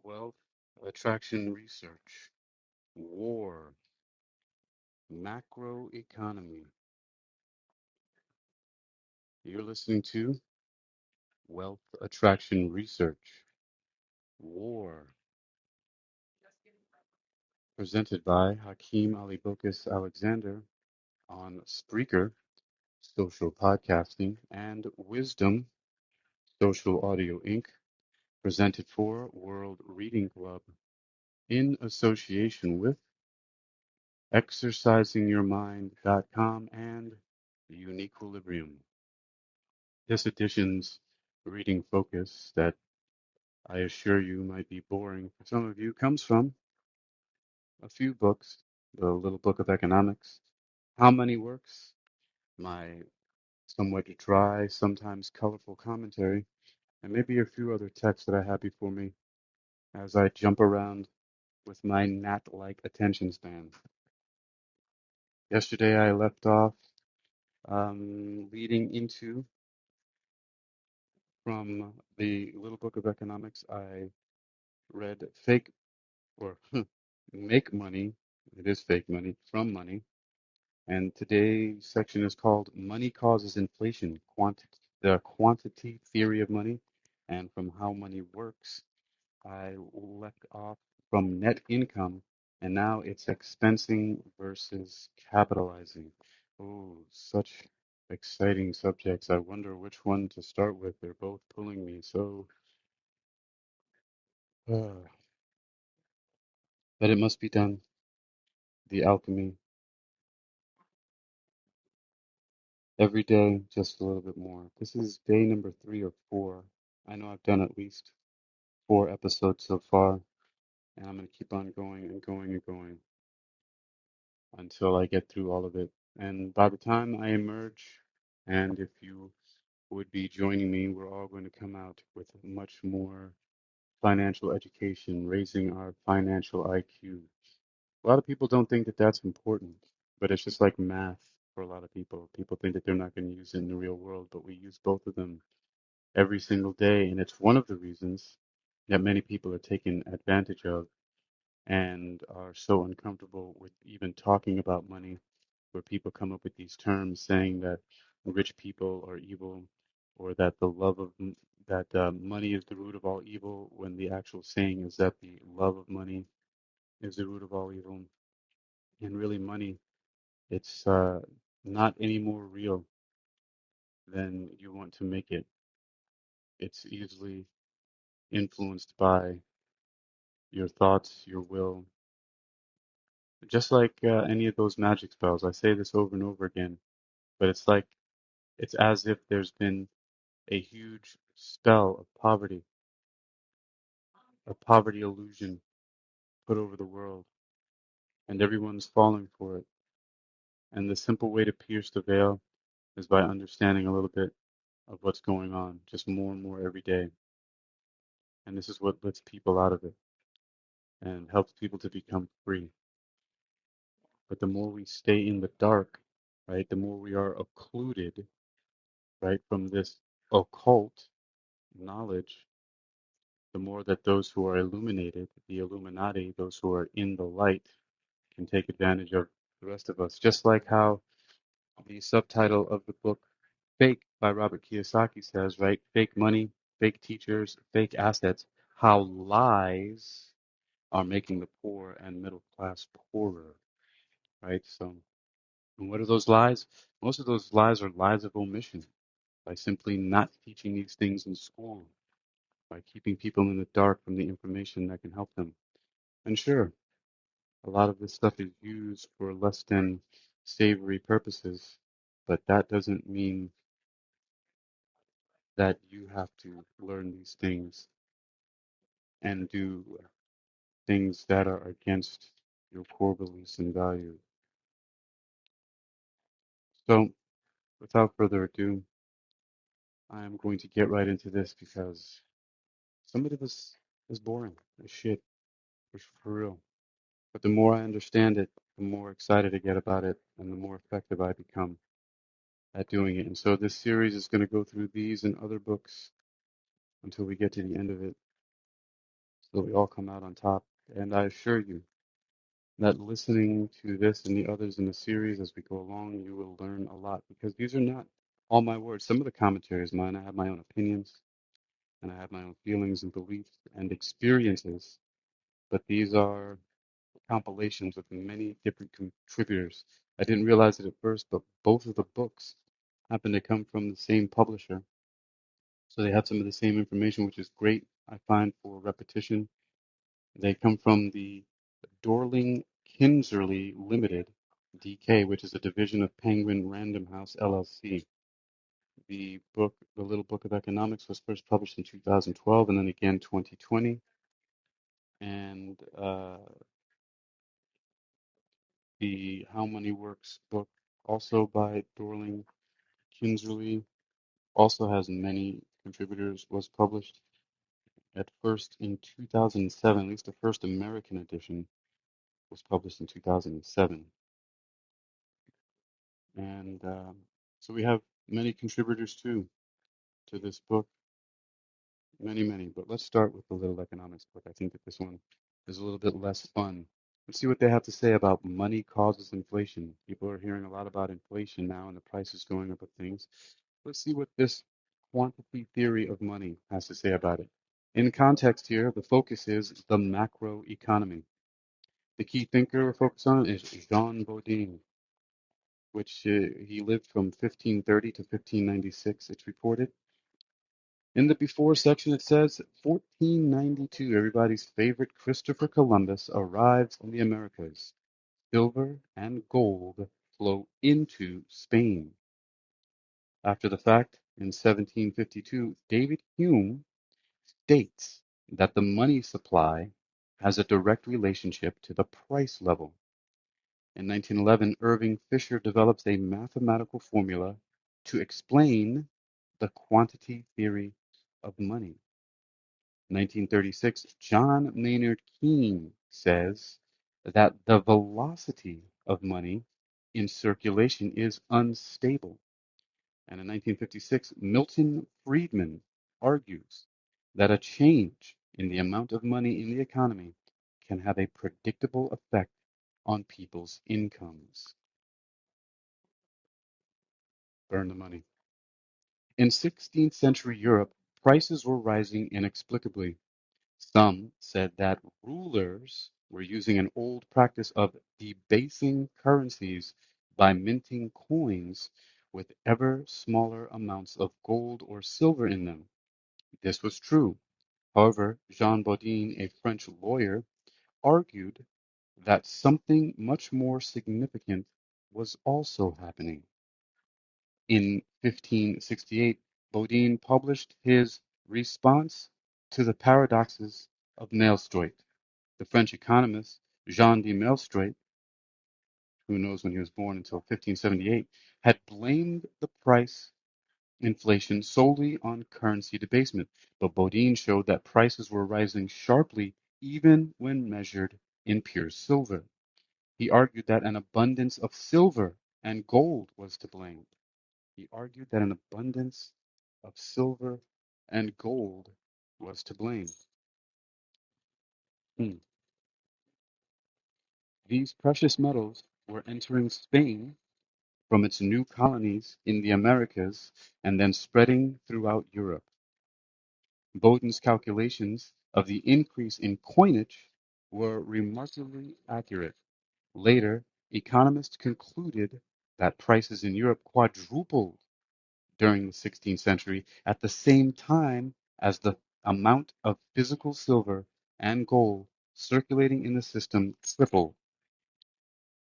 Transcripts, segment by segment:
Wealth, attraction research, war, macroeconomy. You're listening to Wealth, Attraction Research, War, presented by Hakeem Ali Bokus Alexander on Spreaker, Social Podcasting, and Wisdom, Social Audio Inc., presented for World Reading Club in association with ExercisingYourMind.com and UniquilibriuM. This edition's reading focus, that I assure you might be boring for some of you, comes from a few books: The Little Book of Economics, How Money Works, my somewhat dry, sometimes colorful commentary, and maybe a few other texts that I have before me as I jump around with my gnat-like attention span. Yesterday I left off leading into, from the Little Book of Economics, I read Fake or Make Money. It is fake money from money. And today's section is called Money Causes Inflation, the Quantity Theory of Money. And from How Money Works, I left off from net income, and now it's expensing versus capitalizing. Oh, such exciting subjects. I wonder which one to start with. They're both pulling me. So, but it must be done. The alchemy. Every day, just a little bit more. This is day number 3 or 4. I know I've done at least 4 episodes so far, and I'm going to keep on going and going and going until I get through all of it. And by the time I emerge, and if you would be joining me, we're all going to come out with much more financial education, raising our financial IQ. A lot of people don't think that that's important, but it's just like math for a lot of people. People think that they're not going to use it in the real world, but we use both of them every single day. And it's one of the reasons that many people are taken advantage of and are so uncomfortable with even talking about money, where people come up with these terms saying that rich people are evil, or that the love of that money is the root of all evil, when the actual saying is that the love of money is the root of all evil. And really, money, it's not any more real than you want to make it. It's easily influenced by your thoughts, your will, just like any of those magic spells. I say this over and over again, but it's as if there's been a huge spell of poverty, a poverty illusion put over the world, and everyone's falling for it. And the simple way to pierce the veil is by understanding a little bit of what's going on, just more and more every day. And this is what lets people out of it and helps people to become free. But the more we stay in the dark, right, the more we are occluded, right, from this occult knowledge, the more that those who are illuminated, the Illuminati, those who are in the light, can take advantage of the rest of us. Just like how the subtitle of the book Fake by Robert Kiyosaki says, right? Fake money, fake teachers, fake assets, how lies are making the poor and middle class poorer, right? So, and what are those lies? Most of those lies are lies of omission, by simply not teaching these things in school, by keeping people in the dark from the information that can help them. And sure, a lot of this stuff is used for less than savory purposes, but that doesn't mean that you have to learn these things and do things that are against your core beliefs and values. So, without further ado, I am going to get right into this because some of this is boring as shit, for real. But the more I understand it, the more excited I get about it, and the more effective I become at doing it. And so this series is going to go through these and other books until we get to the end of it. so we all come out on top. And I assure you that listening to this and the others in the series as we go along, you will learn a lot because these are not all my words. Some of the commentary is mine. I have my own opinions and I have my own feelings and beliefs and experiences, but these are compilations with many different contributors. I didn't realize it at first, but both of the books happen to come from the same publisher. So they have some of the same information, which is great, I find, for repetition. They come from the Dorling Kinserly Limited, DK, which is a division of Penguin Random House LLC. The book, The Little Book of Economics, was first published in 2012 and then again 2020. And the How Money Works book, also by Dorling Kinserly, also has many contributors, was published at first in 2007, at least the first American edition was published in 2007. And so we have many contributors too to this book, many, many. But let's start with the Little Economics book. I think that this one is a little bit less fun. Let's see what they have to say about money causes inflation. People are hearing a lot about inflation now and the prices going up of things. Let's see what this quantity theory of money has to say about it. In context here, the focus is the macroeconomy. The key thinker we're focused on is Jean Bodin, which he lived from 1530 to 1596, it's reported. In the before section, it says 1492, everybody's favorite Christopher Columbus arrives in the Americas. Silver and gold flow into Spain. After the fact, in 1752, David Hume states that the money supply has a direct relationship to the price level. In 1911, Irving Fisher develops a mathematical formula to explain the quantity theory of money. 1936, John Maynard Keynes says that the velocity of money in circulation is unstable. And in 1956, Milton Friedman argues that a change in the amount of money in the economy can have a predictable effect on people's incomes. Burn the money. In 16th century Europe, prices were rising inexplicably. Some said that rulers were using an old practice of debasing currencies by minting coins with ever smaller amounts of gold or silver in them. This was true. However, Jean Bodin, a French lawyer, argued that something much more significant was also happening. In 1568, Bodin published his Response to the Paradoxes of Maelstrom. The French economist Jean de Maelstrom, who knows when he was born until 1578, had blamed the price inflation solely on currency debasement, but Bodin showed that prices were rising sharply even when measured in pure silver. He argued that an abundance of silver and gold was to blame. He argued that an abundance of silver and gold was to blame. Hmm. These precious metals were entering Spain from its new colonies in the Americas and then spreading throughout Europe. Bodin's calculations of the increase in coinage were remarkably accurate. Later, economists concluded that prices in Europe quadrupled during the 16th century at the same time as the amount of physical silver and gold circulating in the system tripled.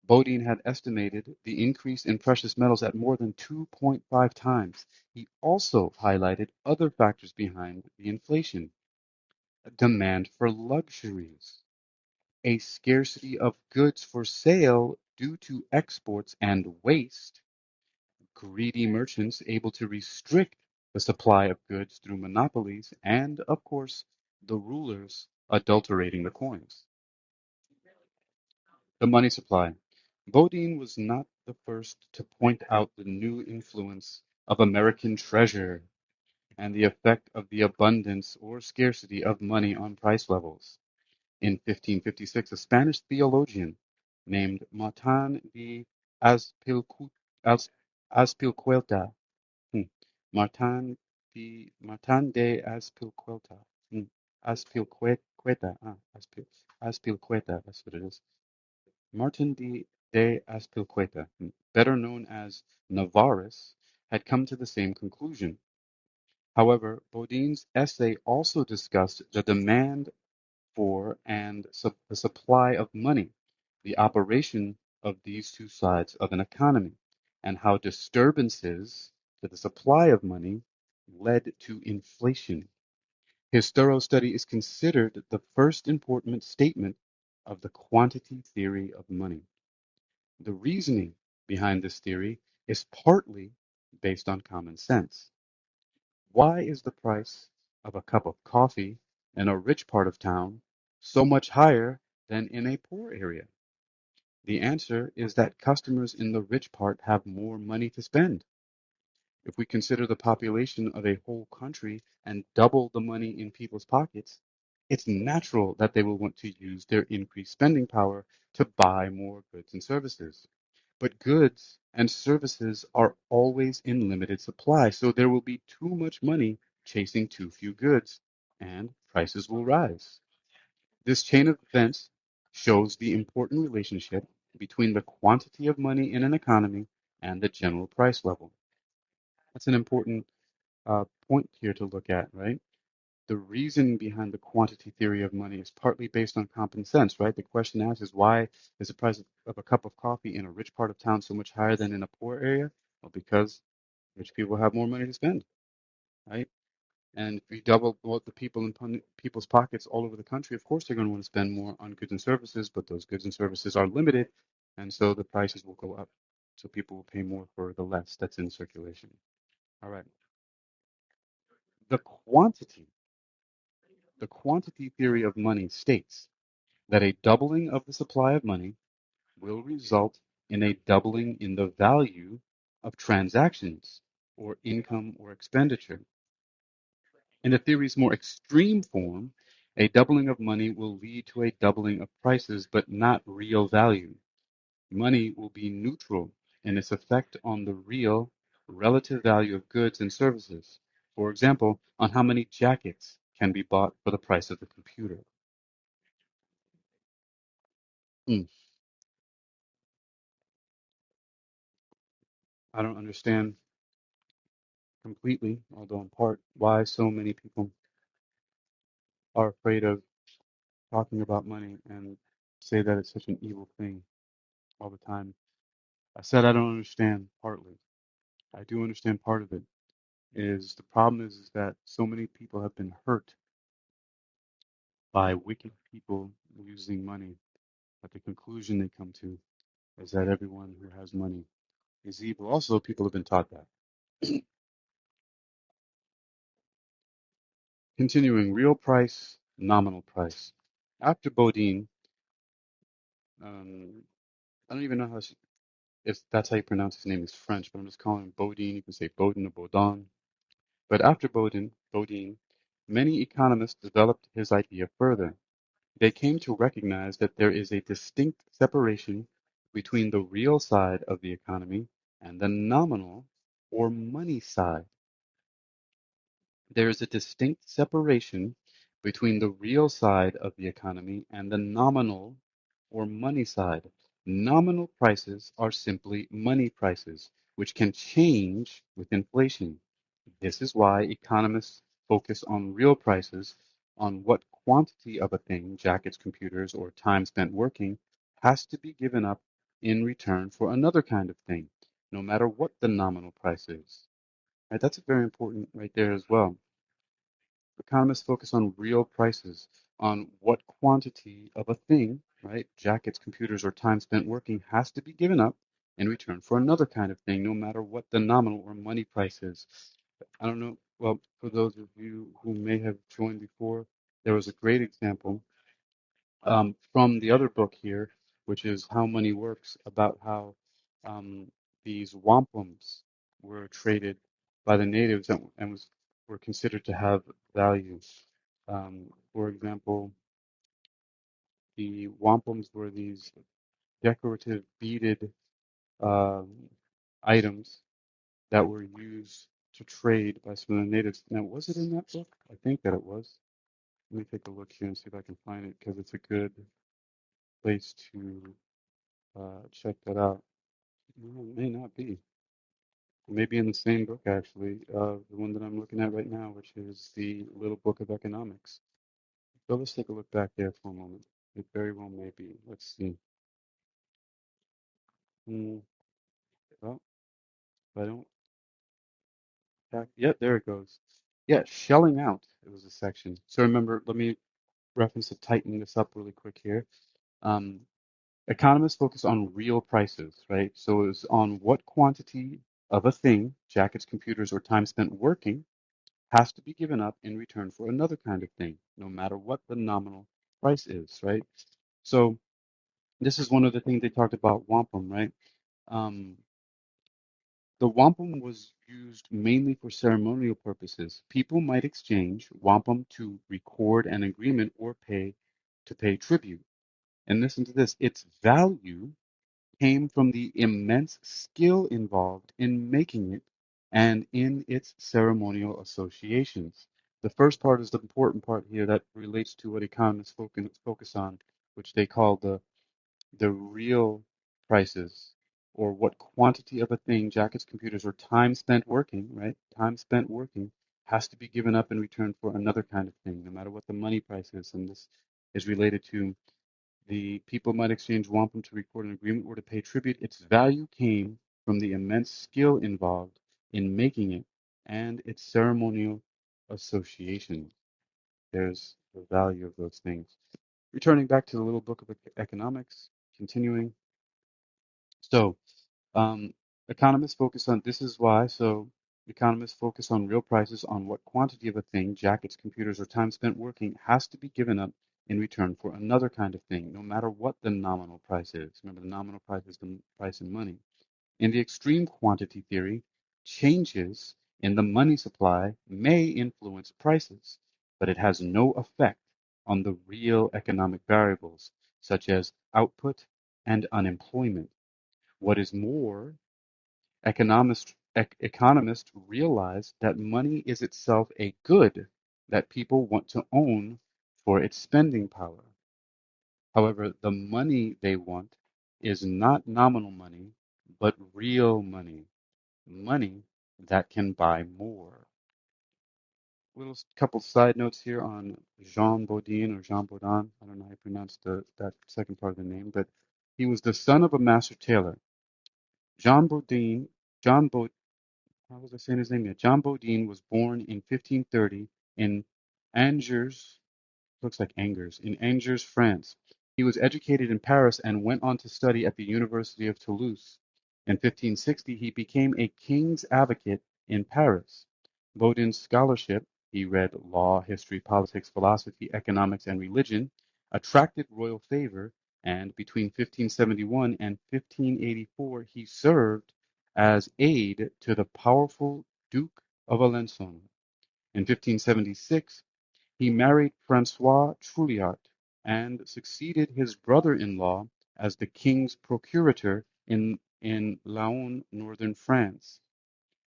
Bodin had estimated the increase in precious metals at more than 2.5 times. He also highlighted other factors behind the inflation: demand for luxuries, a scarcity of goods for sale due to exports and waste, greedy merchants able to restrict the supply of goods through monopolies, and, of course, the rulers adulterating the coins. The money supply. Bodin was not the first to point out the new influence of American treasure and the effect of the abundance or scarcity of money on price levels. In 1556, a Spanish theologian named Martin de Azpilcu- Az- Azpilcueta, hmm, Martin de Azpilcueta, Azpilcueta, that's what it is. Martin de Azpilcueta, better known as Navarrese, had come to the same conclusion. However, Bodin's essay also discussed the demand for and the supply of money, the operation of these two sides of an economy, and how disturbances to the supply of money led to inflation. His thorough study is considered the first important statement of the quantity theory of money. The reasoning behind this theory is partly based on common sense. Why is the price of a cup of coffee in a rich part of town so much higher than in a poor area? The answer is that customers in the rich part have more money to spend. If we consider the population of a whole country and double the money in people's pockets, it's natural that they will want to use their increased spending power to buy more goods and services. But goods and services are always in limited supply, so there will be too much money chasing too few goods, and prices will rise. This chain of events shows the important relationship between the quantity of money in an economy and the general price level. That's an important point here to look at, right? The reason behind the quantity theory of money is partly based on common sense, right? The question asked is why is the price of a cup of coffee in a rich part of town so much higher than in a poor area? Well, because rich people have more money to spend, right? And if you double what the people in people's pockets all over the country, of course they're going to want to spend more on goods and services, but those goods and services are limited, and so the prices will go up. So people will pay more for the less that's in circulation. All right. The quantity, the quantity theory of money states that a doubling of the supply of money will result in a doubling in the value of transactions or income or expenditure. In the theory's more extreme form, a doubling of money will lead to a doubling of prices, but not real value. Money will be neutral in its effect on the real relative value of goods and services. For example, on how many jackets can be bought for the price of the computer. Hmm, I don't understand completely, although in part, why so many people are afraid of talking about money and say that it's such an evil thing all the time. I said I don't understand partly. I do understand part of it. Is the problem is that so many people have been hurt by wicked people using money. But the conclusion they come to is that everyone who has money is evil. Also, people have been taught that. Continuing, real price, nominal price. After Bodine, um, I don't even know if that's how you pronounce his name is French, but I'm just calling him Bodine. You can say Bodin or Baudin. But after Bodine, many economists developed his idea further. They came to recognize that there is a distinct separation between the real side of the economy and the nominal or money side. There is a distinct separation between the real side of the economy and the nominal or money side. Nominal prices are simply money prices, which can change with inflation. This is why economists focus on real prices, on what quantity of a thing, jackets, computers, or time spent working, has to be given up in return for another kind of thing, no matter what the nominal price is. Right, that's very important right there as well. Economists focus on real prices, on what quantity of a thing, right, jackets, computers, or time spent working, has to be given up in return for another kind of thing, no matter what the nominal or money price is. I don't know. Well, for those of you who may have joined before, there was a great example from the other book here, which is How Money Works, about how um, these wampums were traded by the natives and were considered to have value. For example, The wampums were these decorative beaded um, items that were used to trade by some of the natives. Now, was it in that book? I think that it was. Let me take a look here and see if I can find it because it's a good place to check that out. No, it may not be. It may be in the same book, actually, the one that I'm looking at right now, which is the Little Book of Economics. So let's take a look back there for a moment. It very well may be. Let's see. Hmm, well, if I don't back, yeah, there it goes. Yeah, shelling out. It was a section. So remember, let me reference to tighten this up really quick here. Um, Economists focus on real prices, right? So it's on what quantity of a thing, jackets, computers, or time spent working, has to be given up in return for another kind of thing, no matter what the nominal price is, right? So this is one of the things they talked about wampum, right? Um, the wampum was used mainly for ceremonial purposes. People might exchange wampum to record an agreement or pay tribute. And listen to this, its value came from the immense skill involved in making it and in its ceremonial associations. The first part is the important part here that relates to what economists focus on, which they call the real prices, or what quantity of a thing, jackets, computers, or time spent working, right? Time spent working has to be given up in return for another kind of thing, no matter what the money price is. And this is related to the people might exchange wampum to record an agreement or to pay tribute. Its value came from the immense skill involved in making it and its ceremonial association. There's the value of those things. Returning back to the little book of economics, continuing. So, um, economists focus on this is why. So, economists focus on real prices on what quantity of a thing, jackets, computers, or time spent working, has to be given up in return for another kind of thing, no matter what the nominal price is. Remember, the nominal price is the price in money. In the extreme quantity theory, changes in the money supply may influence prices, but it has no effect on the real economic variables, such as output and unemployment. What is more, economists realize that money is itself a good that people want to own for its spending power. However, the money they want is not nominal money, but real money, money that can buy more. Little couple side notes here on Jean Bodin or Jean Baudin. I don't know how you pronounce that second part of the name, but he was the son of a master tailor. Jean Bodin, John Bod, how was I saying his name yet? John Bodin was born in 1530 in Angers, looks like Angers, in Angers, France. He was educated in Paris and went on to study at the University of Toulouse. In 1560, he became a king's advocate in Paris. Bodin's scholarship, he read law, history, politics, philosophy, economics, and religion, attracted royal favor, and between 1571 and 1584, he served as aide to the powerful Duke of Alençon. In 1576, he married Francoise Trouillart and succeeded his brother-in-law as the king's procurator in Laon, northern France.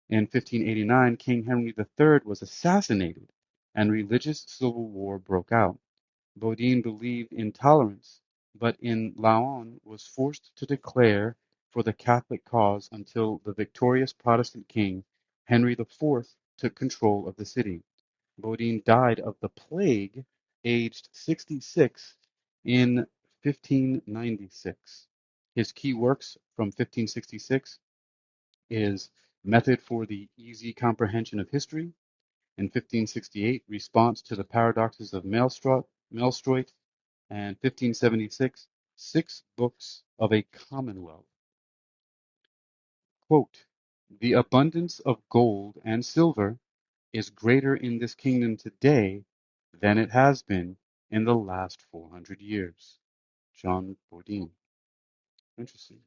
In 1589, King Henry III was assassinated and religious civil war broke out. Bodin believed in tolerance, but in Laon was forced to declare for the Catholic cause until the victorious Protestant king, Henry IV, took control of the city. Bodin died of the plague, aged 66, in 1596. His key works from 1566 is Method for the Easy Comprehension of History, in 1568, Response to the Paradoxes of Maelstrom, and 1576, Six Books of a Commonwealth. Quote, the abundance of gold and silver is greater in this kingdom today than it has been in the last 400 years. Jean Bodin. Interesting.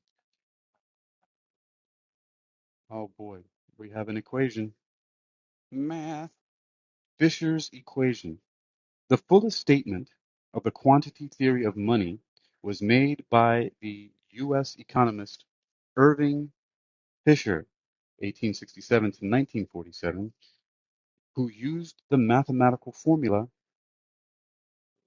Oh boy, we have an equation. Math. Fisher's equation. The fullest statement of the quantity theory of money was made by the U.S. economist Irving Fisher, 1867 to 1947, who used the mathematical formula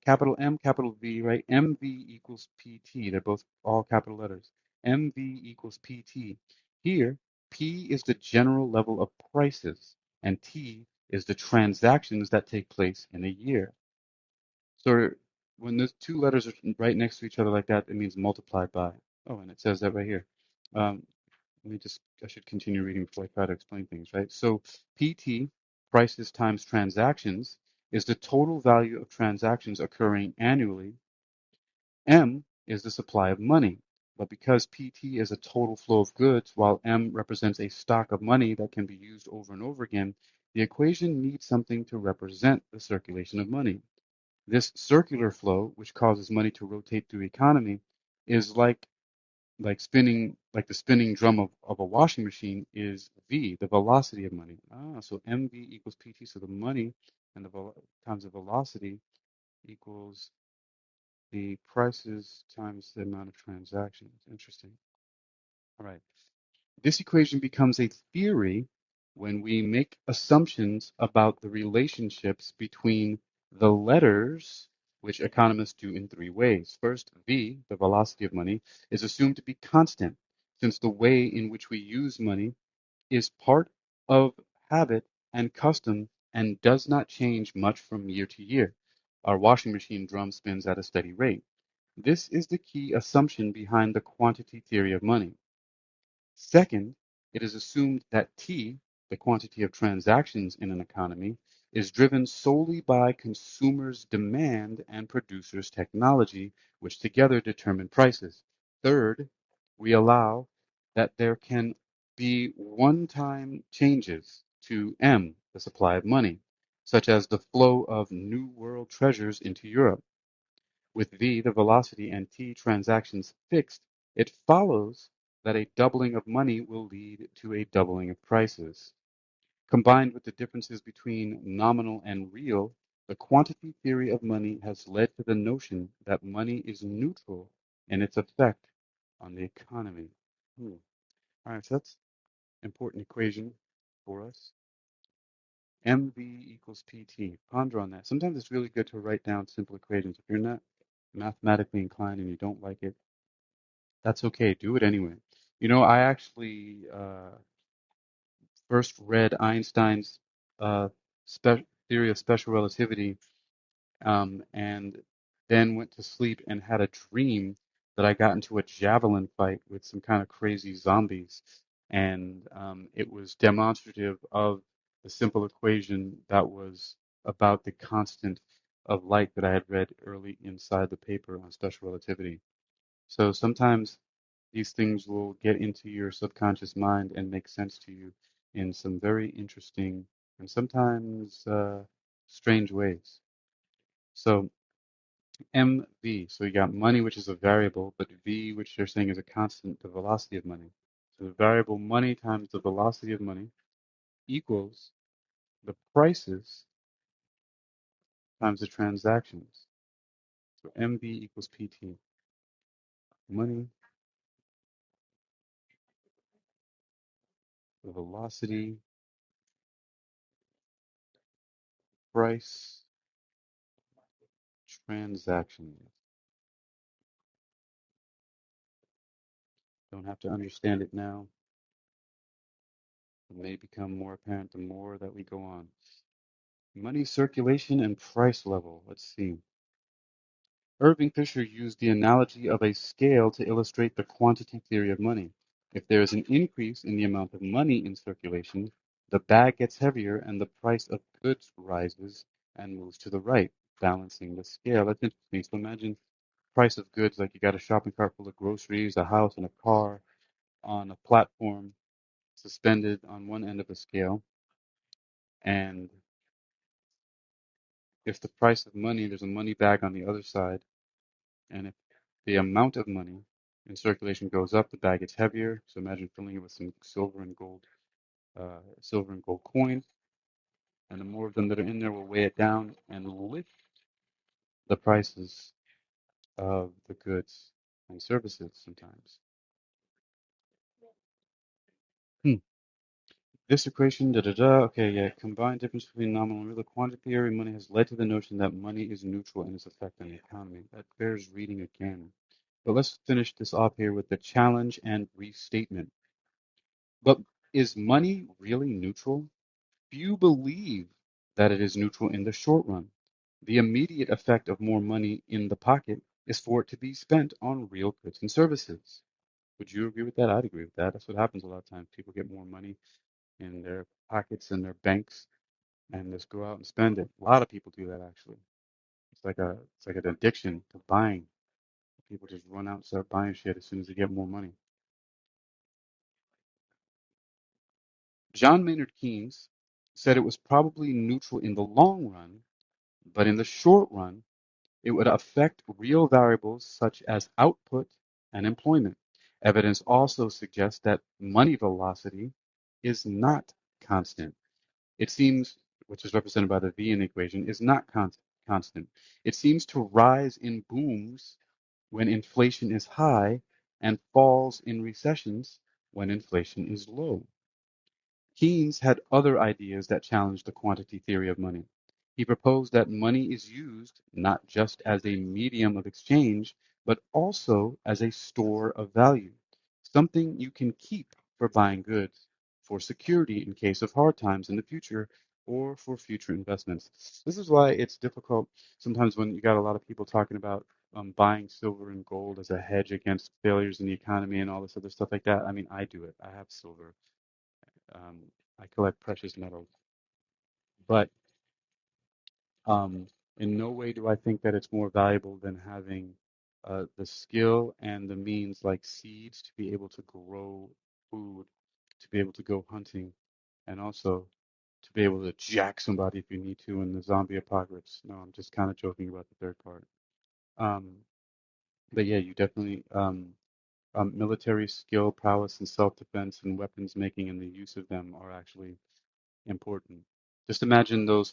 capital M, capital V, right? MV equals PT. They're both all capital letters. MV equals PT. Here, P is the general level of prices, and T is the transactions that take place in a year. So when those two letters are right next to each other like that, it means multiplied by. Oh, and it says that right here. Um, I should continue reading before I try to explain things, right? So PT, prices times transactions, is the total value of transactions occurring annually. M is the supply of money. But because PT is a total flow of goods, while M represents a stock of money that can be used over and over again, the equation needs something to represent the circulation of money. This circular flow, which causes money to rotate through the economy, is like the spinning drum of a washing machine is V, the velocity of money. So MV equals PT. So the money and times the velocity equals the prices times the amount of transactions. Interesting. All right. This equation becomes a theory when we make assumptions about the relationships between the letters, which economists do in three ways. First, V, the velocity of money, is assumed to be constant, since the way in which we use money is part of habit and custom and does not change much from year to year. Our washing machine drum spins at a steady rate. This is the key assumption behind the quantity theory of money. Second, it is assumed that T, the quantity of transactions in an economy, is driven solely by consumers' demand and producers' technology, which together determine prices. Third, we allow that there can be one-time changes to M, the supply of money, such as the flow of New World treasures into Europe. With V, the velocity, and T, transactions fixed, it follows that a doubling of money will lead to a doubling of prices. Combined with the differences between nominal and real, the quantity theory of money has led to the notion that money is neutral in its effect on the economy. All right, so that's an important equation for us. MV equals PT. Ponder on that. Sometimes it's really good to write down simple equations. If you're not mathematically inclined and you don't like it, that's okay. Do it anyway. I actually first read Einstein's theory of special relativity, and then went to sleep and had a dream that I got into a javelin fight with some kind of crazy zombies, and it was demonstrative of the simple equation that was about the constant of light that I had read early inside the paper on special relativity. So sometimes these things will get into your subconscious mind and make sense to you in some very interesting and sometimes strange ways. So MV, so you got money, which is a variable, but V, which they're saying is a constant, the velocity of money. So the variable money times the velocity of money equals the prices times the transactions. So MV equals PT. Money, the velocity, price, transactions. Don't have to understand it now. It may become more apparent the more that we go on. Money circulation and price level. Let's see. Irving Fisher used the analogy of a scale to illustrate the quantity theory of money. If there is an increase in the amount of money in circulation, the bag gets heavier and the price of goods rises and moves to the right, balancing the scale. That's interesting. So imagine price of goods like you got a shopping cart full of groceries, a house, and a car on a platform suspended on one end of a scale. And if the price of money, there's a money bag on the other side, and if the amount of money in circulation goes up, the bag gets heavier. So imagine filling it with some silver and gold coins, and the more of them that are in there will weigh it down and lift the prices of the goods and services sometimes. Hmm. This equation, da da da. Okay, yeah. Combined difference between nominal and real quantity theory money has led to the notion that money is neutral in its effect on the economy. That bears reading again. But let's finish this off here with the challenge and restatement. But is money really neutral? Few believe that it is neutral in the short run. The immediate effect of more money in the pocket is for it to be spent on real goods and services. Would you agree with that? I'd agree with that. That's what happens a lot of times. People get more money in their pockets and their banks and just go out and spend it. A lot of people do that actually. It's like an addiction to buying. People just run out and start buying shit as soon as they get more money. John Maynard Keynes said it was probably neutral in the long run, but in the short run, it would affect real variables such as output and employment. Evidence also suggests that money velocity is not constant. It seems, which is represented by the V in the equation, is not constant. It seems to rise in booms when inflation is high and falls in recessions when inflation is low. Keynes had other ideas that challenged the quantity theory of money. He proposed that money is used not just as a medium of exchange, but also as a store of value, something you can keep for buying goods, for security in case of hard times in the future, or for future investments. This is why it's difficult sometimes when you got a lot of people talking about buying silver and gold as a hedge against failures in the economy and all this other stuff like that. I mean, I do it. I have silver. Um, I collect precious metals, but um, in no way do I think that it's more valuable than having the skill and the means, like seeds, to be able to grow food, to be able to go hunting, and also to be able to jack somebody if you need to in the zombie apocalypse. No, I'm just kind of joking about the third part. Um, but yeah, you definitely military skill, prowess, and self-defense, and weapons making and the use of them are actually important. Just imagine those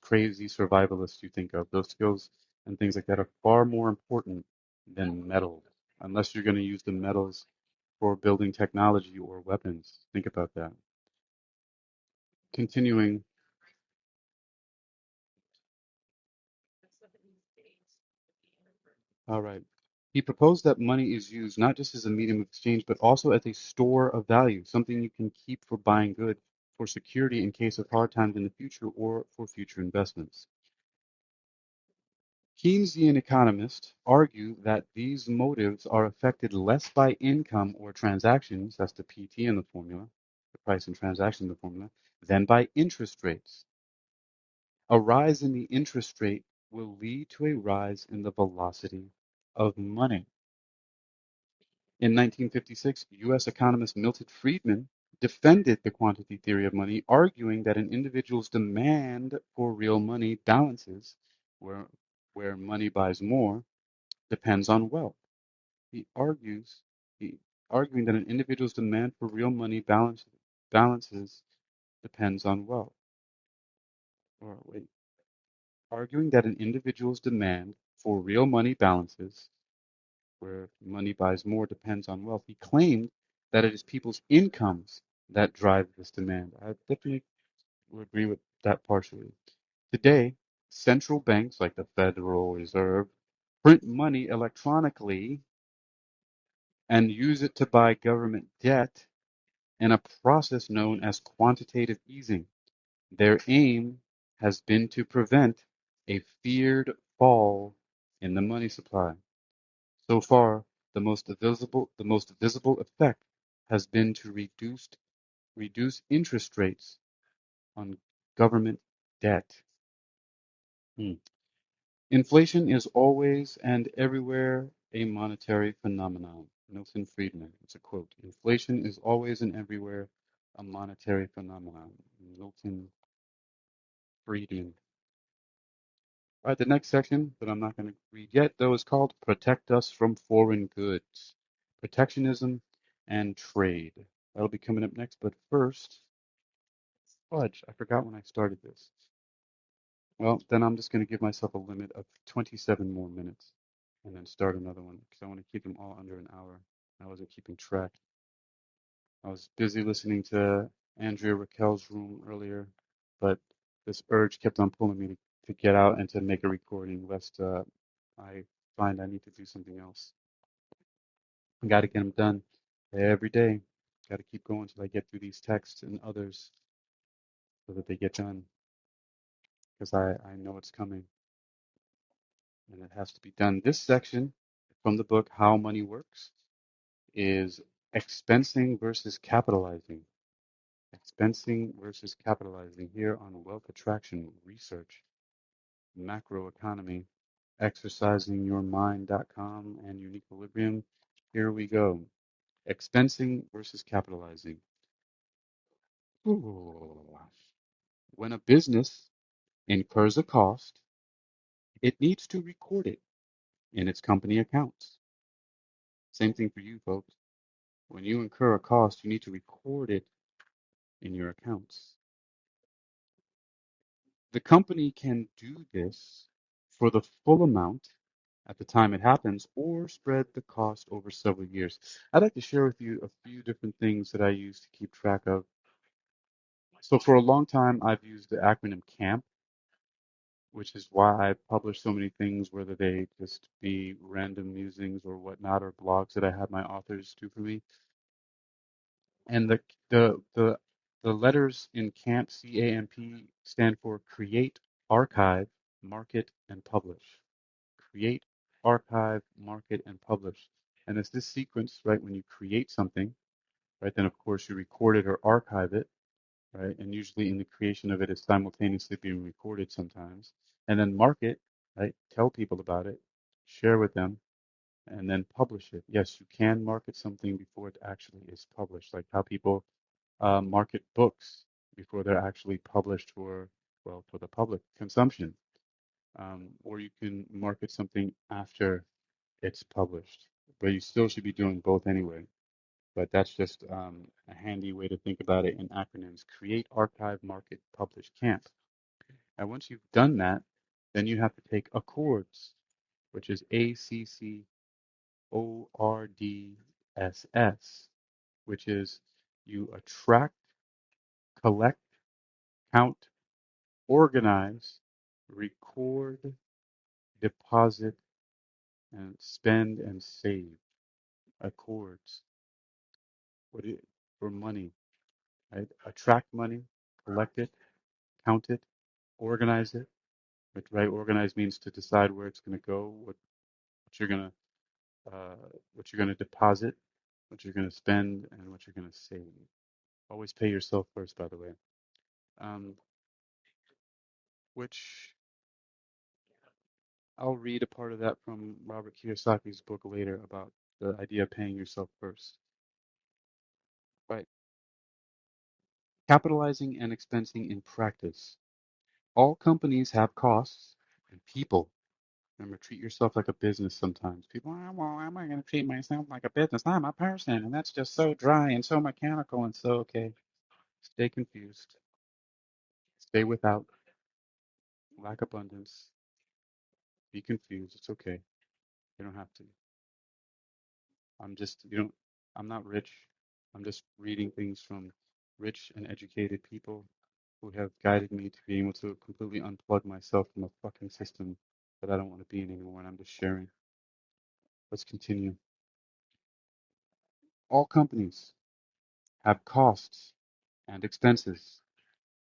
crazy survivalists you think of. Those skills and things like that are far more important than metal, unless you're going to use the metals for building technology or weapons. Think about that. Continuing, all right. He proposed that money is used not just as a medium of exchange, but also as a store of value, something you can keep for buying goods, for security in case of hard times in the future, or for future investments. Keynesian economists argue that these motives are affected less by income or transactions, that's the PT in the formula, the price and transaction in the formula, than by interest rates. A rise in the interest rate will lead to a rise in the velocity of money. In 1956, US economist Milton Friedman defended the quantity theory of money, arguing that an individual's demand for real money balances, where, where money buys more, depends on wealth. He argues, he, arguing that an individual's demand for real money balances depends on wealth. Or wait, arguing that an individual's demand for real money balances, where money buys more, depends on wealth. He claimed that it is people's incomes that drive this demand. I definitely would agree with that partially. Today, central banks like the Federal Reserve print money electronically and use it to buy government debt in a process known as quantitative easing. Their aim has been to prevent a feared fall in the money supply. So far, the most visible effect has been to reduce interest rates on government debt. Hmm. Inflation is always and everywhere a monetary phenomenon. Milton Friedman. It's a quote. Inflation is always and everywhere a monetary phenomenon. Milton Friedman. All right, the next section that I'm not going to read yet, though, is called Protect Us from Foreign Goods, Protectionism and Trade. That'll be coming up next, but first, fudge, I forgot when I started this. Well, then I'm just going to give myself a limit of 27 more minutes and then start another one because I want to keep them all under an hour. I wasn't keeping track. I was busy listening to Andrea Raquel's room earlier, but this urge kept on pulling me to get out and to make a recording, lest I find I need to do something else. I got to get them done every day. Got to keep going till I get through these texts and others so that they get done because I know it's coming and it has to be done. This section from the book, How Money Works, is expensing versus capitalizing. Expensing versus capitalizing here on wealth attraction research, macroeconomy, exercisingyourmind.com, and UniquilibriuM. Here we go. Expensing versus capitalizing. Ooh. When a business incurs a cost, it needs to record it in its company accounts. Same thing for you folks. When you incur a cost, you need to record it in your accounts. The company can do this for the full amount at the time it happens or spread the cost over several years. I'd like to share with you a few different things that I use to keep track of. So for a long time, I've used the acronym CAMP, which is why I publish so many things, whether they just be random musings or whatnot, or blogs that I have my authors do for me. And the the the letters in CAMP, CAMP, stand for create, archive, market, and publish. Create, archive, market, and publish. And it's this sequence, right? When you create something, right, then of course you record it or archive it, right? And usually in the creation of it, it's simultaneously being recorded sometimes. And then market, right? Tell people about it, share with them, and then publish it. Yes, you can market something before it actually is published, like how people market books before they're actually published for, well, for the public consumption. Or you can market something after it's published, but you still should be doing both anyway. But that's just a handy way to think about it in acronyms. Create, archive, market, publish, camp. And once you've done that, then you have to take accords, which is ACCORDSS, which is you attract, collect, count, organize, record, deposit, and spend and save. Accords. What it, for money, right? Attract money, collect it, count it, organize it. Right? Organize means to decide where it's going to go, what you're going to what you're going to deposit, what you're going to spend, and what you're going to save. Always pay yourself first, by the way. Um, which I'll read a part of that from Robert Kiyosaki's book later about the idea of paying yourself first. Right. Capitalizing and expensing in practice. All companies have costs and people. Remember, treat yourself like a business sometimes. People, well, am I going to treat myself like a business? I'm a person, and that's just so dry and so mechanical and so okay. Stay confused. Stay without. Lack abundance. Be confused. It's okay. You don't have to. I'm not rich. I'm just reading things from rich and educated people who have guided me to be able to completely unplug myself from a fucking system that I don't want to be in anymore, and I'm just sharing. Let's continue. All companies have costs and expenses.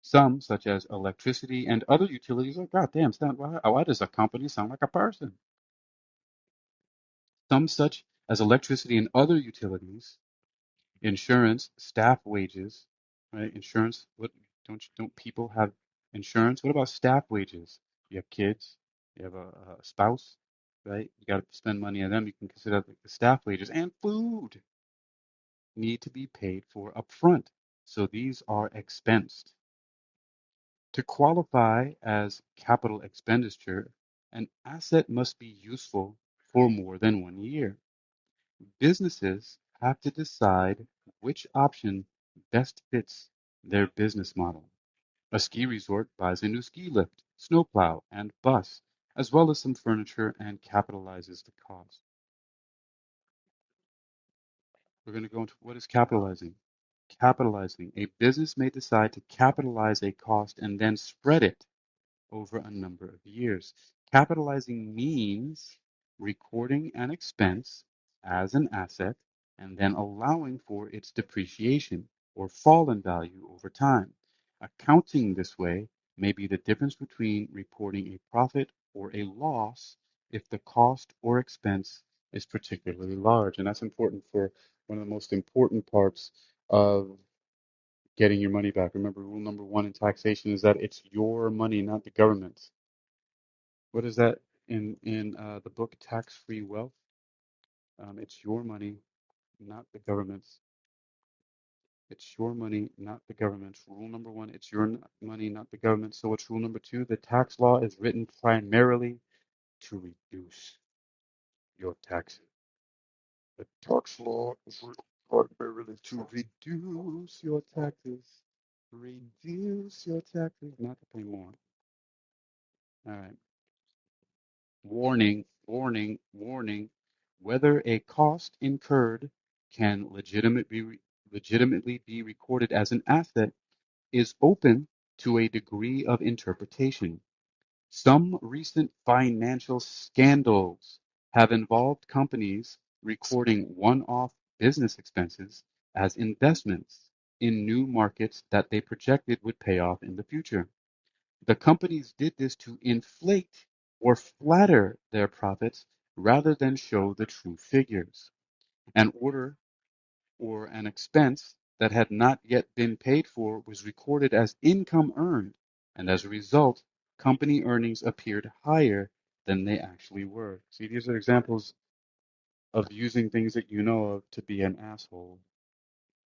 Some, such as electricity and other utilities, oh goddamn, why does a company sound like a person? Some, such as electricity and other utilities, insurance, staff wages, right? Insurance. What don't people have insurance? What about staff wages? You have kids, you have a spouse, right? You got to spend money on them. You can consider the staff wages and food need to be paid for upfront. So these are expensed. To qualify as capital expenditure, an asset must be useful for more than 1 year. Businesses have to decide which option best fits their business model. A ski resort buys a new ski lift. snowplow, and bus, as well as some furniture, and capitalizes the cost. We're going to go into what is capitalizing. Capitalizing. A business may decide to capitalize a cost and then spread it over a number of years. Capitalizing means recording an expense as an asset and then allowing for its depreciation or fall in value over time. Accounting this way may be the difference between reporting a profit or a loss if the cost or expense is particularly large. And that's important for one of the most important parts of getting your money back. Remember, rule number one in taxation is that it's your money, not the government's. What is that in the book Tax Free Wealth? It's your money, not the government's. It's your money, not the government's. Rule number one, it's your money, not the government's. So what's rule number two? The tax law is written primarily to reduce your taxes. The tax law is written primarily to reduce your taxes. Reduce your taxes, not to pay more. All right. Warning, warning, warning. Whether a cost incurred can legitimately be recorded as an asset is open to a degree of interpretation. Some recent financial scandals have involved companies recording one-off business expenses as investments in new markets that they projected would pay off in the future. The companies did this to inflate or flatter their profits rather than show the true figures. An order or an expense that had not yet been paid for was recorded as income earned, and as a result, company earnings appeared higher than they actually were. See, these are examples of using things that you know of to be an asshole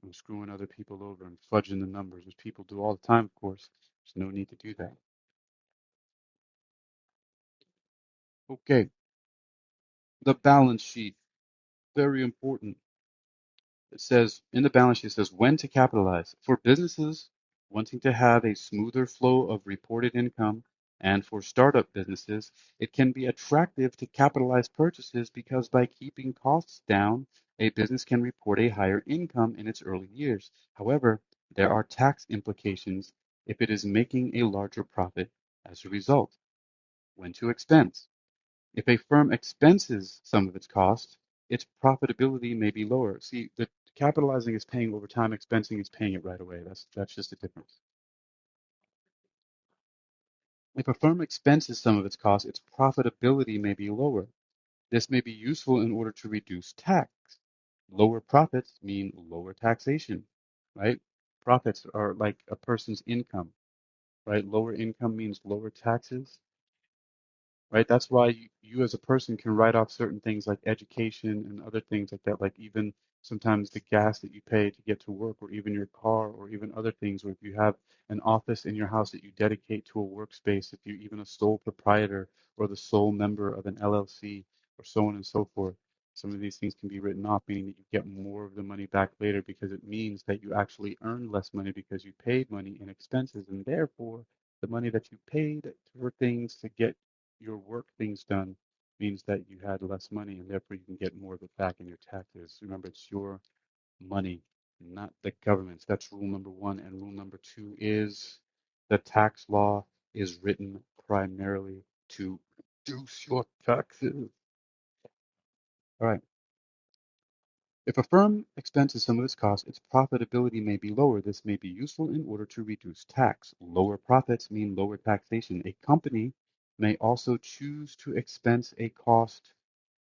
and screwing other people over and fudging the numbers, which people do all the time, of course. There's no need to do that. Okay, the balance sheet, very important. It says in the balance sheet, it says when to capitalize. For businesses wanting to have a smoother flow of reported income, and for startup businesses, it can be attractive to capitalize purchases because by keeping costs down, a business can report a higher income in its early years. However, there are tax implications if it is making a larger profit as a result. When to expense. If a firm expenses some of its costs, its profitability may be lower. See, the capitalizing is paying over time, expensing is paying it right away. That's just the difference. If a firm expenses some of its costs, its profitability may be lower. This may be useful in order to reduce tax. Lower profits mean lower taxation, right? Profits are like a person's income, right? Lower income means lower taxes, right? That's why you as a person can write off certain things like education and other things like that, like even sometimes the gas that you pay to get to work, or even your car, or even other things, or if you have an office in your house that you dedicate to a workspace, if you're even a sole proprietor or the sole member of an LLC, or so on and so forth. Some of these things can be written off, meaning that you get more of the money back later because it means that you actually earned less money because you paid money in expenses, and therefore the money that you paid for things to get your work things done means that you had less money and therefore you can get more of it back in your taxes. Remember, it's your money, not the government's. That's rule number one. And rule number two is the tax law is written primarily to reduce your taxes. All right. If a firm expenses some of its costs, its profitability may be lower. This may be useful in order to reduce tax. Lower profits mean lower taxation. A company may also choose to expense a cost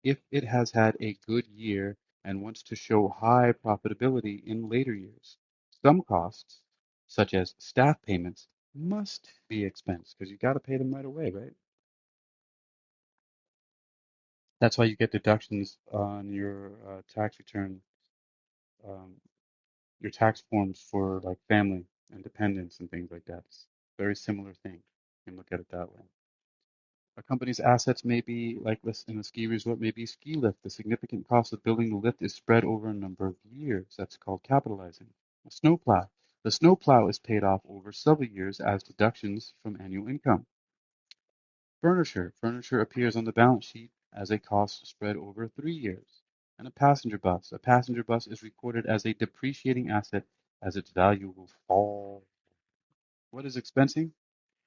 if it has had a good year and wants to show high profitability in later years. Some costs, such as staff payments, must be expensed because you got to pay them right away, right? That's why you get deductions on your tax return, um, your tax forms for like family and dependents and things like that. It's a very similar thing. You can look at it that way. A company's assets may be, like this in a ski resort, may be ski lift. The significant cost of building the lift is spread over a number of years. That's called capitalizing. A snowplow. The snowplow is paid off over several years as deductions from annual income. Furniture. Furniture appears on the balance sheet as a cost spread over 3 years. And a passenger bus. A passenger bus is recorded as a depreciating asset as its value will fall. What is expensing?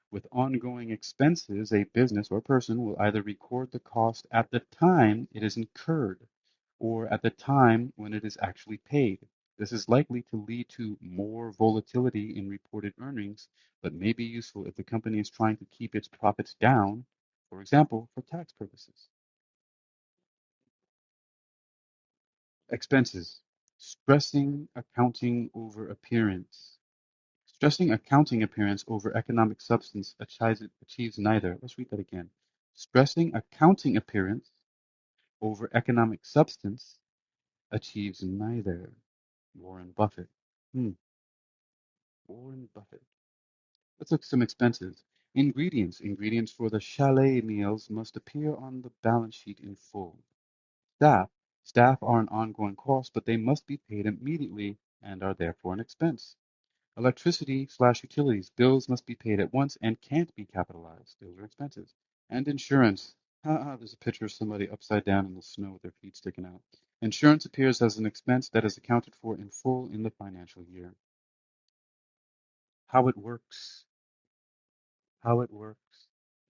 With ongoing expenses, a business or person will either record the cost at the time it is incurred or at the time when it is actually paid. This is likely to lead to more volatility in reported earnings, but may be useful if the company is trying to keep its profits down, for example, for tax purposes. Expenses. Stressing accounting over appearance. Stressing accounting appearance over economic substance achieves neither. Let's read that again. Stressing accounting appearance over economic substance achieves neither. Warren Buffett. Hmm. Warren Buffett. Let's look at some expenses. Ingredients. Ingredients for the chalet meals must appear on the balance sheet in full. Staff. Staff are an ongoing cost, but they must be paid immediately and are therefore an expense. Electricity/utilities. Bills must be paid at once and can't be capitalized. Those are expenses. And insurance. There's a picture of somebody upside down in the snow with their feet sticking out. Insurance appears as an expense that is accounted for in full in the financial year. How it works. How it works.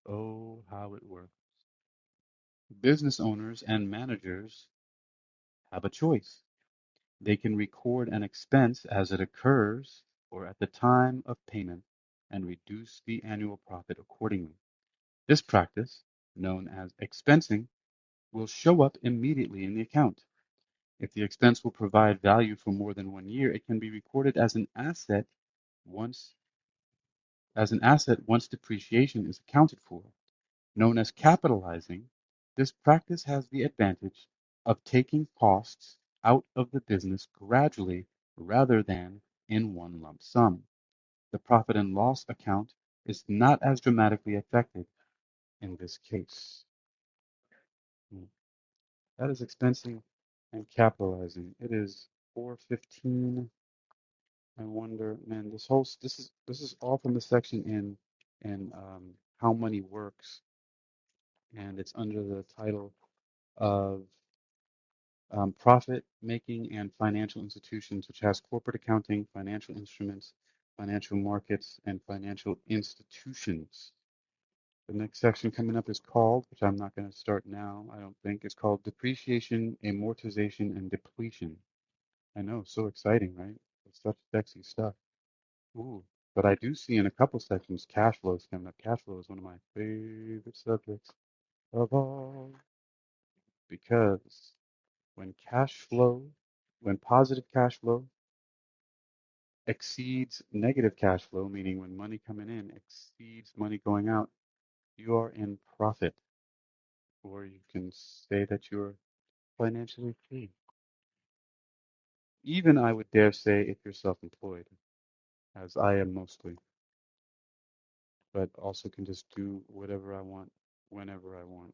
Oh, how it works. Business owners and managers have a choice. They can record an expense as it occurs or at the time of payment and reduce the annual profit accordingly. This practice, known as expensing, will show up immediately in the account. If the expense will provide value for more than 1 year, it can be recorded once as an asset once depreciation is accounted for. Known as capitalizing, this practice has the advantage of taking costs out of the business gradually rather than in one lump sum. The profit and loss account is not as dramatically affected in this case. Hmm. That is expensing and capitalizing. It is 4:15. I wonder, man, this is all from the section in how money works, and it's under the title of profit making and financial institutions, which has corporate accounting, financial instruments, financial markets, and financial institutions. The next section coming up is called, which I'm not going to start now, I don't think, it's called depreciation, amortization, and depletion. I know, so exciting, right? It's such sexy stuff. Ooh, but I do see in a couple sections cash flows coming up. Cash flow is one of my favorite subjects of all because when cash flow, when positive cash flow exceeds negative cash flow, meaning when money coming in exceeds money going out, you are in profit, or you can say that you're financially free. Even I would dare say if you're self-employed, as I am mostly, but also can just do whatever I want, whenever I want.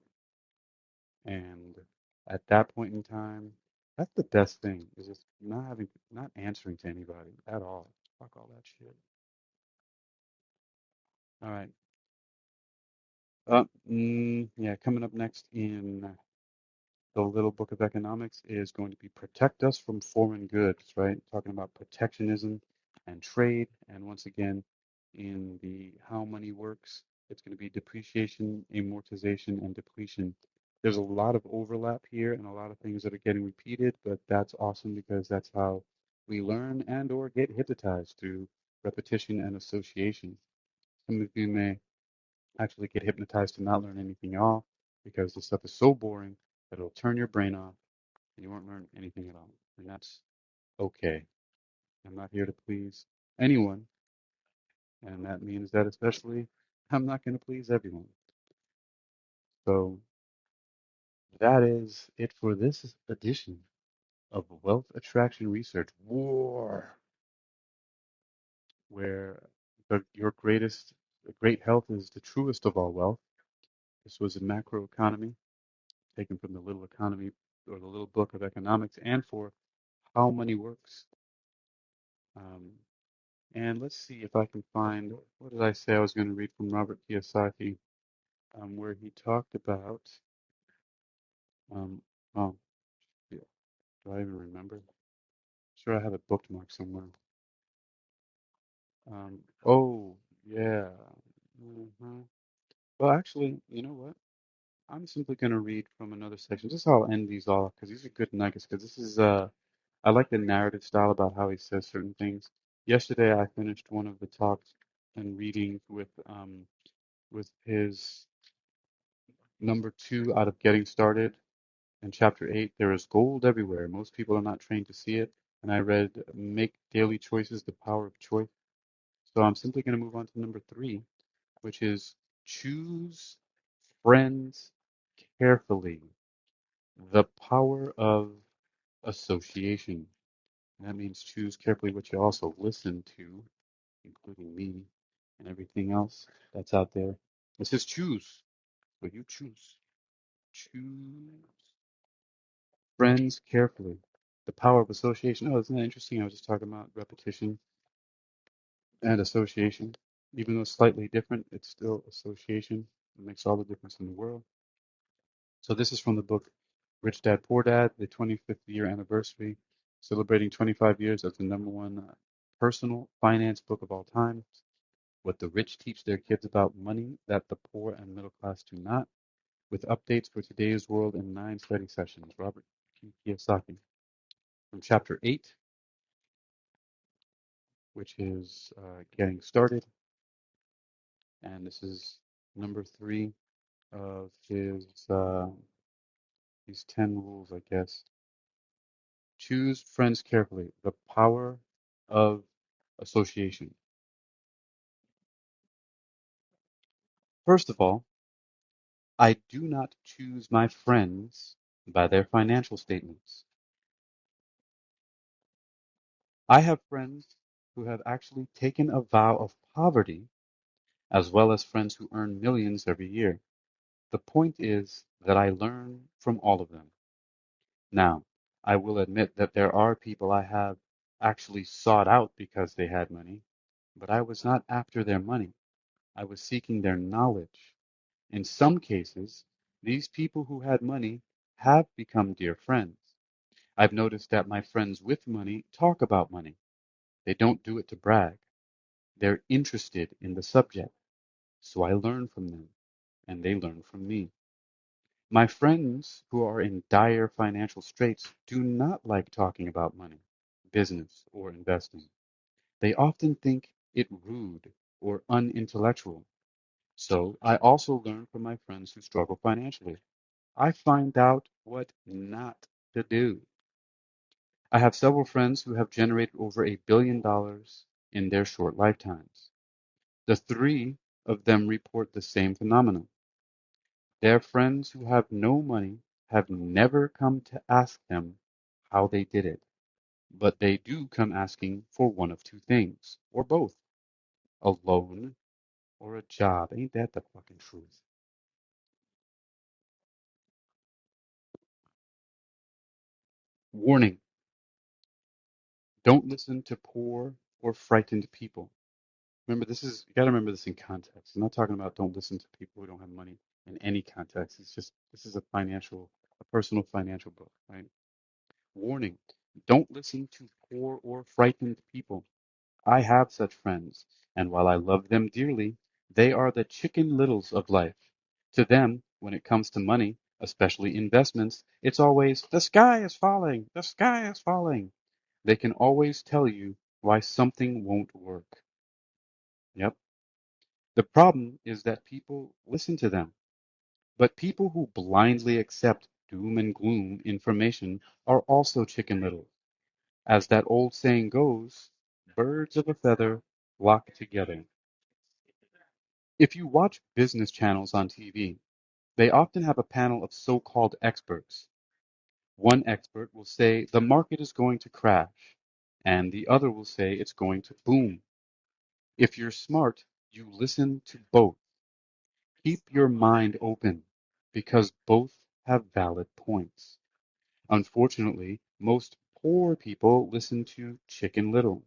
And at that point in time, that's the best thing is just not answering to anybody at all. Fuck all that shit. All right. Yeah, coming up next in the little book of economics is going to be protect us from foreign goods, right? Talking about protectionism and trade. And once again, in the how money works, it's going to be depreciation, amortization, and depletion. There's a lot of overlap here and a lot of things that are getting repeated, but that's awesome because that's how we learn and or get hypnotized through repetition and association. Some of you may actually get hypnotized to not learn anything at all because this stuff is so boring that it'll turn your brain off and you won't learn anything at all. And that's okay. I'm not here to please anyone, and that means that especially I'm not going to please everyone. So that is it for this edition of Wealth Attraction Research War, where your great health is the truest of all wealth. This was a macroeconomy taken from the little economy or the little book of economics and for how money works. Um, and let's see if I can find, what did I say I was going to read from Robert Kiyosaki? where he talked about, um, oh, yeah, do I even remember? Sure, I have it bookmarked somewhere. Oh, yeah. hmm Well, actually, you know what? I'm simply going to read from another section. Just I'll end these off because these are good nuggets. Because this is, I like the narrative style about how he says certain things. Yesterday, I finished one of the talks and readings with his number two out of Getting Started. In chapter 8, there is gold everywhere. Most people are not trained to see it. And I read Make Daily Choices, The Power of Choice. So I'm simply going to move on to number 3, which is choose friends carefully. The power of association. And that means choose carefully what you also listen to, including me and everything else that's out there. It says choose what you choose. Choose friends carefully. The power of association. Oh, isn't that interesting? I was just talking about repetition and association. Even though it's slightly different, it's still association. It makes all the difference in the world. So this is from the book Rich Dad Poor Dad, the 25th year anniversary, celebrating 25 years as the number one personal finance book of all time. What the rich teach their kids about money that the poor and middle class do not, with updates for today's world in 9 study sessions. Robert Kiyosaki. From chapter 8, which is getting started, and this is number 3 of his 10 rules, I guess. Choose friends carefully. The power of association. First of all, I do not choose my friends by their financial statements. I have friends who have actually taken a vow of poverty, as well as friends who earn millions every year. The point is that I learn from all of them. Now, I will admit that there are people I have actually sought out because they had money, but I was not after their money. I was seeking their knowledge. In some cases, these people who had money have become dear friends. I've noticed that my friends with money talk about money. They don't do it to brag. They're interested in the subject. So I learn from them, and they learn from me. My friends who are in dire financial straits do not like talking about money, business, or investing. They often think it rude or unintellectual. So I also learn from my friends who struggle financially. I find out what not to do. I have several friends who have generated over $1 billion in their short lifetimes. The three of them report the same phenomenon. Their friends who have no money have never come to ask them how they did it, but they do come asking for one of two things, or both, a loan or a job. Ain't that the fucking truth? Warning, don't listen to poor or frightened people. Remember, you got to remember this in context. I'm not talking about don't listen to people who don't have money in any context. It's just, this is a personal financial book, right? Warning, don't listen to poor or frightened people. I have such friends, and while I love them dearly, they are the chicken littles of life. To them, when it comes to money, especially investments, it's always, the sky is falling, the sky is falling. They can always tell you why something won't work. Yep. The problem is that people listen to them. But people who blindly accept doom and gloom information are also chicken little. As that old saying goes, birds of a feather flock together. If you watch business channels on TV, they often have a panel of so-called experts. One expert will say the market is going to crash, and the other will say it's going to boom. If you're smart, you listen to both. Keep your mind open, because both have valid points. Unfortunately, most poor people listen to Chicken Little.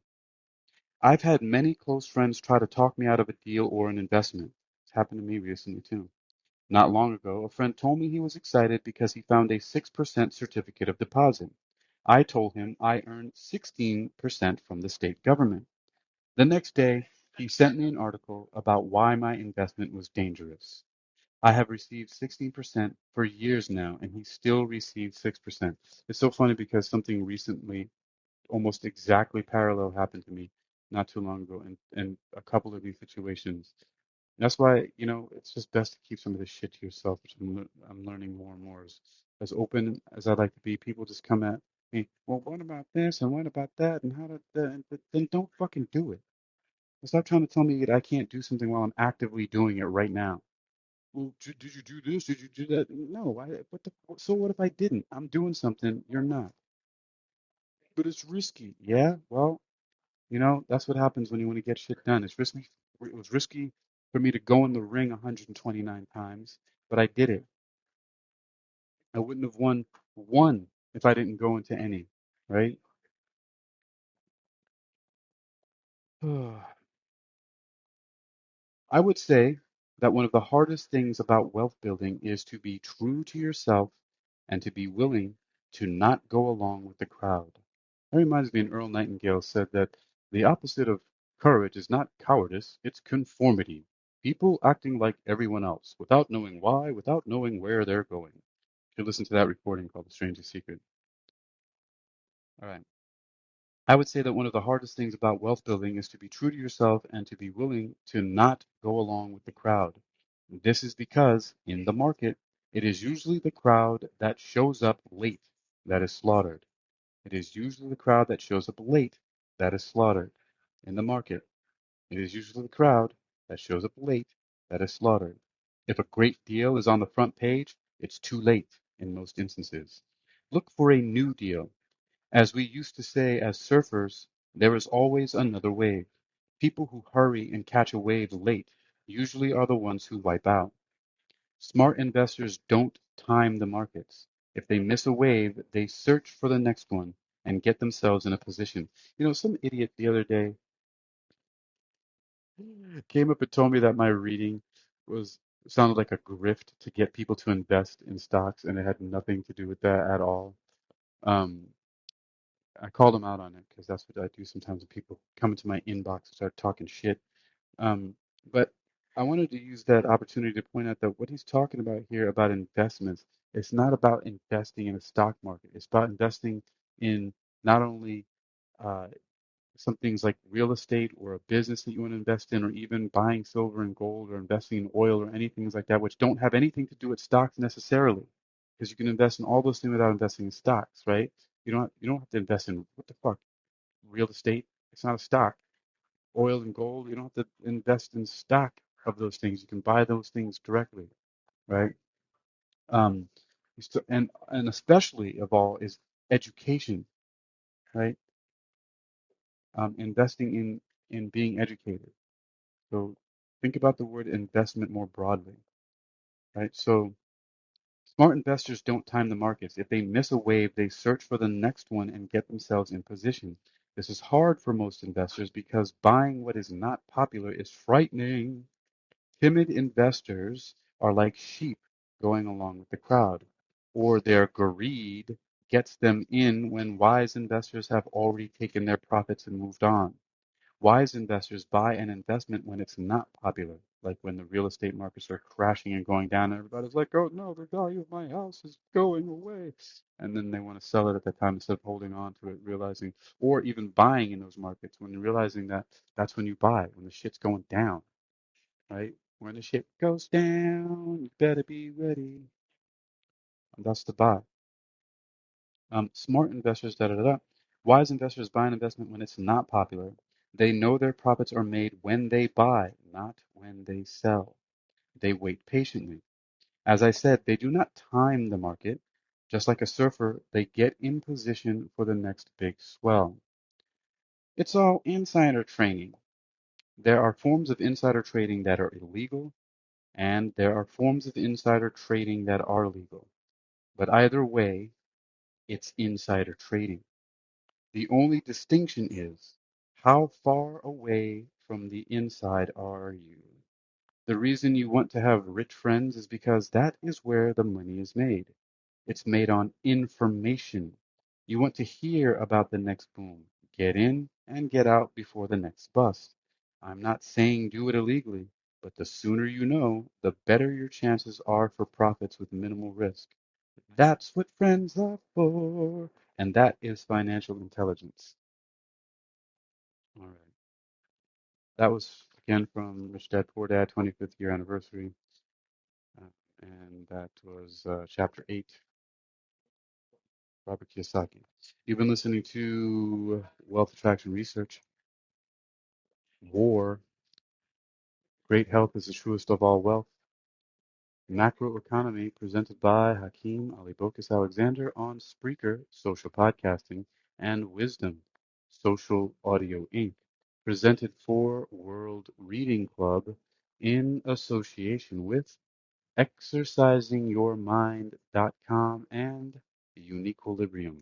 I've had many close friends try to talk me out of a deal or an investment. It's happened to me recently too. Not long ago, a friend told me he was excited because he found a 6% certificate of deposit. I told him I earned 16% from the state government. The next day, he sent me an article about why my investment was dangerous. I have received 16% for years now, and he still receives 6%. It's so funny because something recently, almost exactly parallel, happened to me not too long ago in a couple of these situations. That's why, it's just best to keep some of this shit to yourself, which I'm learning more and more. As open as I like to be, people just come at me, well, what about this and what about that and how did that? Then don't fucking do it. Stop trying to tell me that I can't do something while I'm actively doing it right now. Well, did you do this? Did you do that? No, so what if I didn't? I'm doing something you're not. But it's risky. Yeah, well, that's what happens when you want to get shit done. It's risky. It was risky for me to go in the ring 129 times, but I did it. I wouldn't have won one if I didn't go into any, right? I would say that one of the hardest things about wealth building is to be true to yourself and to be willing to not go along with the crowd. That reminds me, Earl Nightingale said that the opposite of courage is not cowardice, it's conformity. People acting like everyone else without knowing why, without knowing where they're going. You should listen to that recording called The Strangest Secret. All right. I would say that one of the hardest things about wealth building is to be true to yourself and to be willing to not go along with the crowd. This is because in the market, it is usually the crowd that shows up late that is slaughtered. It is usually the crowd that shows up late that is slaughtered. In the market, it is usually the crowd that shows up late that is slaughtered. If a great deal is on the front page, it's too late in most instances. Look for a new deal. As we used to say as surfers, there is always another wave. People who hurry and catch a wave late usually are the ones who wipe out. Smart investors don't time the markets. If they miss a wave, they search for the next one and get themselves in a position. Some idiot the other day came up and told me that my reading was sounded like a grift to get people to invest in stocks, and it had nothing to do with that at all. Um, I called him out on it because that's what I do sometimes when people come into my inbox and start talking shit. Um, but I wanted to use that opportunity to point out that what he's talking about here about investments, it's not about investing in a stock market. It's about investing in not only uh, some things like real estate or a business that you want to invest in, or even buying silver and gold or investing in oil or anything like that, which don't have anything to do with stocks necessarily. Because you can invest in all those things without investing in stocks, right? You don't have to invest in what the fuck, real estate. It's not a stock. Oil and gold, you don't have to invest in stock of those things. You can buy those things directly, right? Um, and especially of all is education, right? Investing in being educated. So think about the word investment more broadly, right? So smart investors don't time the markets. If they miss a wave, they search for the next one and get themselves in position. This is hard for most investors because buying what is not popular is frightening. Timid investors are like sheep going along with the crowd, or their greed gets them in when wise investors have already taken their profits and moved on. Wise investors buy an investment when it's not popular, like when the real estate markets are crashing and going down, and everybody's like, oh no, the value of my house is going away. And then they want to sell it at the time instead of holding on to it, realizing, or even buying in those markets when you're realizing that that's when you buy, when the shit's going down, right? When the shit goes down, you better be ready. And that's the buy. Smart investors, da da da. Wise investors buy an investment when it's not popular. They know their profits are made when they buy, not when they sell. They wait patiently. As I said, they do not time the market. Just like a surfer, they get in position for the next big swell. It's all insider trading. There are forms of insider trading that are illegal, and there are forms of insider trading that are legal. But either way, it's insider trading. The only distinction is how far away from the inside are you? The reason you want to have rich friends is because that is where the money is made. It's made on information. You want to hear about the next boom. Get in and get out before the next bust. I'm not saying do it illegally, but the sooner you know, the better your chances are for profits with minimal risk. That's what friends are for, and that is financial intelligence. All right. That was again from Rich Dad Poor Dad 25th year anniversary. Uh, and that was chapter 8, Robert Kiyosaki. You've been listening to Wealth Attraction Research, War, Great Health is the Truest of All Wealth, Macroeconomy, presented by Hakeem Ali-Bokus Alexander on Spreaker, Social Podcasting, and Wisdom, Social Audio Inc., presented for World Reading Club in association with ExercisingYourMind.com and UniquilibriuM.